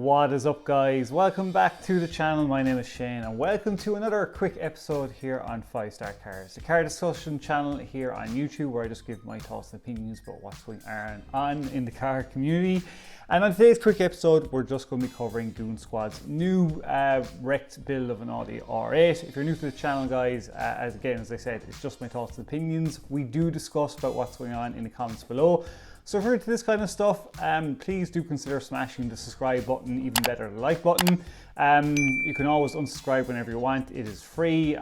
What is up, guys? Welcome back to the channel. My name is Shane and welcome to another quick episode here on 5-Star Cars, the car discussion channel here on YouTube, where I just give my thoughts and opinions about what's going on in the car community. And on today's quick episode, we're just going to be covering Goonzquad's new wrecked build of an Audi R8. If you're new to the channel, guys, as I said, it's just my thoughts and opinions. We do discuss about what's going on in the comments below. So if you're into this kind of stuff, please do consider smashing the subscribe button, even better the like button. You can always unsubscribe whenever you want, it is free.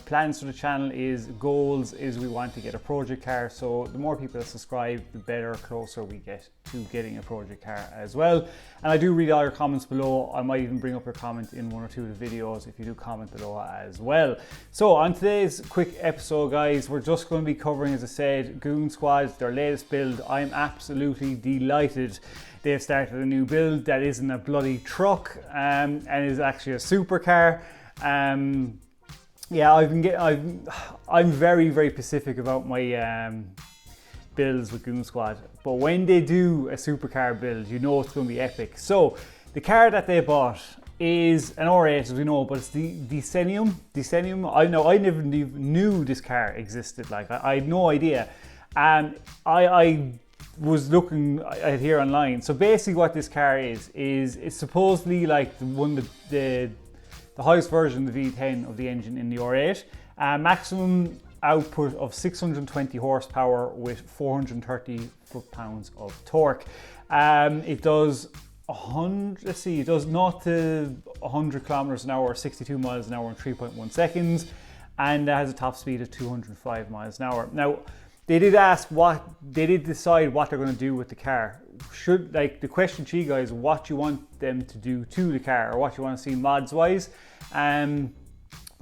Plans for the channel goals is we want to get a project car, so the more people that subscribe, the better, closer we get to getting a project car as well. And I do read all your comments below. I might even bring up your comment in one or two of the videos if you do comment below as well. So on today's quick episode, guys, we're just going to be covering, as I said, Goonzquad, their latest build. I'm absolutely delighted they've started a new build that isn't a bloody truck and is actually a supercar. Yeah, I'm very, very specific about my builds with Goonzquad, but when they do a supercar build, you know it's going to be epic. So the car that they bought is an R8, as we know, but it's the Decennium. I never even knew this car existed. Like, I had no idea. And I was looking at here online. So basically what this car is it's supposedly like the highest version of the V10 of the engine in the R8. Maximum output of 620 horsepower with 430 foot-pounds of torque. It does 0 to 100 kilometers an hour, 62 miles an hour in 3.1 seconds, and it has a top speed of 205 miles an hour. Now, they did decide what they're going to do with the car. The question to you guys, what you want them to do to the car, or what you want to see mods wise.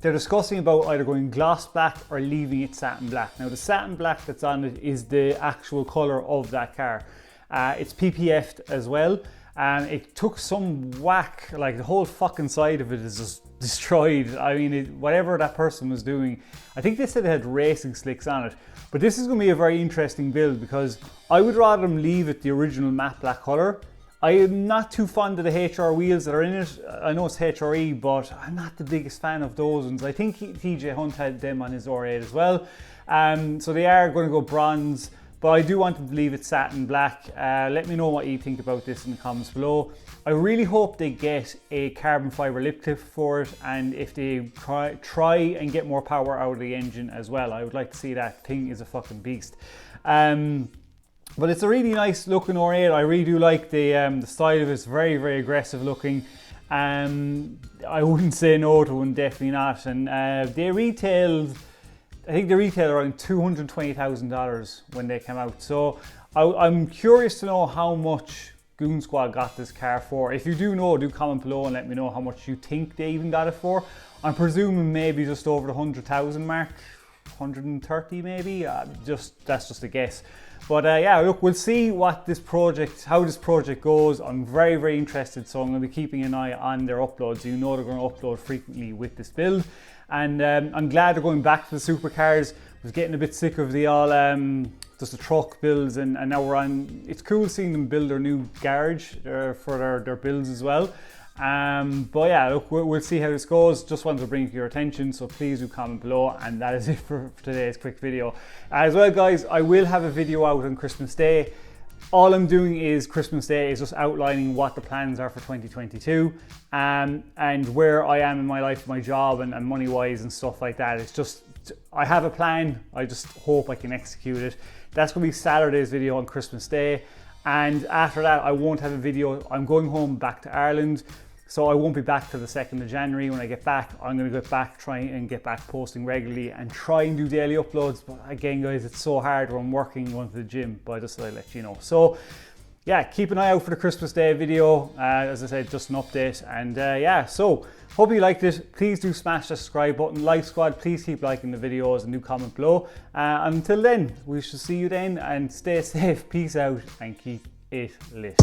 They're discussing about either going gloss black or leaving it satin black. Now the satin black that's on it is the actual color of that car. It's PPF'd as well. It took some whack, like the whole fucking side of it is just destroyed. I mean, whatever that person was doing, I think they said it had racing slicks on it. But this is going to be a very interesting build because I would rather them leave it the original matte black color. I am not too fond of the HR wheels that are in it. I know it's HRE, but I'm not the biggest fan of those ones. I think TJ Hunt had them on his R8 as well. So they are going to go bronze, but I do want them to leave it satin black. Let me know what you think about this in the comments below. I really hope they get a carbon fiber lip clip for it, and if they try and get more power out of the engine as well. I would like to see that. Thing is a fucking beast. But it's a really nice looking R8. I really do like the style of it. It's very, very aggressive looking. I wouldn't say no to one, definitely not. And they retailed, I think they retailed around $220,000 when they came out. So I'm curious to know how much Goonzquad got this car for. If you do know, do comment below and let me know how much you think they even got it for. I'm presuming maybe just over the 100,000 mark, 130 maybe. That's just a guess. But yeah, look, we'll see how this project goes. I'm very, very interested, so I'm going to be keeping an eye on their uploads. You know they're going to upload frequently with this build. And I'm glad they're going back to the supercars. I was getting a bit sick of the just the truck builds, and now we're on. It's cool seeing them build their new garage for their builds as well. But yeah, look, we'll see how this goes. Just wanted to bring it to your attention, so please do comment below. And that is it for today's quick video. As well, guys, I will have a video out on Christmas Day. All I'm doing is Christmas Day is just outlining what the plans are for 2022 and where I am in my life, my job, and money wise and stuff like that. It's just, I have a plan. I just hope I can execute it. That's going to be Saturday's video on Christmas Day. And after that, I won't have a video. I'm going home back to Ireland, so I won't be back till the 2nd of January. When I get back, I'm going to get back, try and get back posting regularly and try and do daily uploads. But again, guys, it's so hard when I'm working, going to the gym, but I just thought I'd let you know. So yeah, keep an eye out for the Christmas Day video. As I said, just an update. And yeah, so hope you liked it. Please do smash the subscribe button. Like Squad, please keep liking the videos and do comment below. Until then, we shall see you then, and stay safe. Peace out and keep it lit.